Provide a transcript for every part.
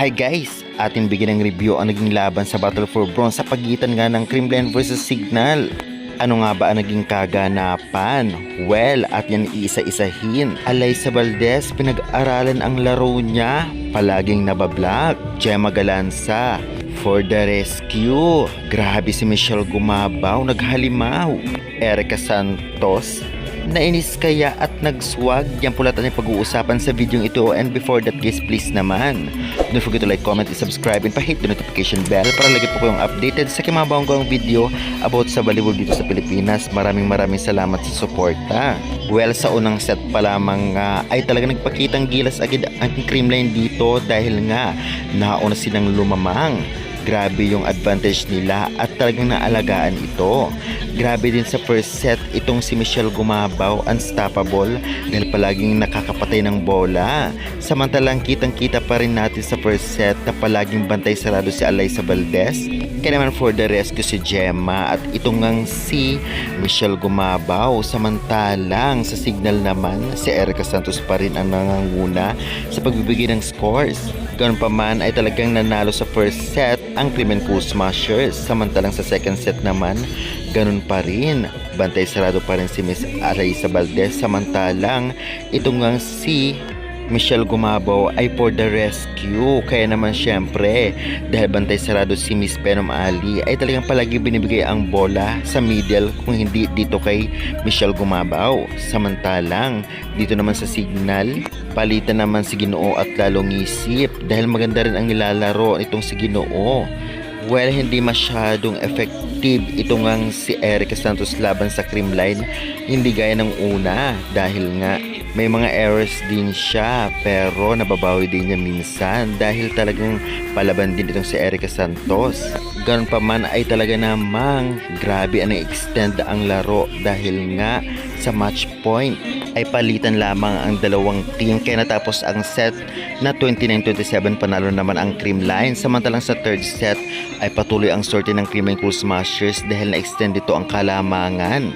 Hi guys! Ating bigyan ng review ang naging laban sa Battle for Bronze sa pagitan nga ng Creamline vs Signal. Ano nga ba ang naging kaganapan? Well, at yan iisa-isahin. Alyssa Valdez, pinag-aralan ang laro niya. Palaging nabablock. Gemma Galanza, for the rescue. Grabe si Michelle Gumabaw, naghalimaw. Erica Santos, nainis kaya at nagswag? Yan pula tayo pag-uusapan sa video ito. And before that guys, please naman, don't forget to like, comment, and subscribe, and pa-hit the notification bell para lagi po kayong updated sa kimabawang video about sa volleyball dito sa Pilipinas. Maraming salamat sa suporta. Well, sa unang set pa lamang ay talaga nagpakitang gilas agad ang Creamline dito dahil nga nauna silang lumamang. Grabe yung advantage nila at talagang naalagaan ito. Grabe din sa first set itong si Michelle Gumabaw, unstoppable dahil palaging nakakapatay ng bola. Samantalang kitang-kita pa rin natin sa first set na palaging bantay sarado si Alyssa Valdez. Kaya naman for the rescue si Gemma at itong ngang si Michelle Gumabaw. Samantalang sa Signal naman si Erica Santos pa rin ang nanganguna sa pagbibigay ng scores. Ganoon pa man ay talagang nanalo sa first set ang Creamline Cool Smashers. Samantalang sa second set naman, ganun pa rin. Bantay sarado pa rin si Miss Alyssa Valdez. Samantalang itong ngang si Michelle Gumabaw ay for the rescue. Kaya naman syempre, dahil bantay sarado si Miss Penom Ali, ay talagang palagi binibigay ang bola sa middle kung hindi dito kay Michelle Gumabaw. Samantalang dito naman sa Signal, palitan naman si Ginoo at lalong isip dahil maganda rin ang nilalaro itong si Ginoo. Well, hindi masyadong effective itong ngang si Erica Santos laban sa Creamline, hindi gaya ng una dahil nga may mga errors din siya pero nababawi din niya minsan dahil talagang palaban din itong si Erica Santos. Ganun pa man ay talaga namang grabe ang extend ang laro dahil nga sa match point ay palitan lamang ang dalawang team kaya natapos ang set na 29-27, panalo naman ang Creamline. Samantalang sa third set ay patuloy ang sorte ng Creamline Cool Smashers dahil na-extend dito ang kalamangan.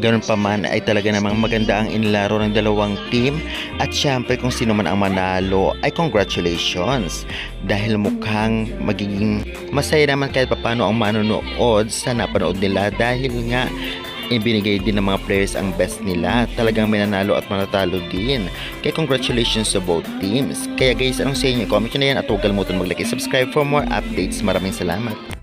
Ganun pa man ay talaga namang maganda ang inilaro ng dalawang team at syempre kung sino man ang manalo ay congratulations dahil mukhang magiging masaya naman kahit papano ang manonood sa napanood nila dahil nga ibinigay din ng mga players ang best nila. Talagang minanalo at manatalo din. Kaya congratulations to both teams. Kaya guys, anong sa inyo? Comment nyo na yan at huwag kalimutan mag-like and subscribe for more updates. Maraming salamat.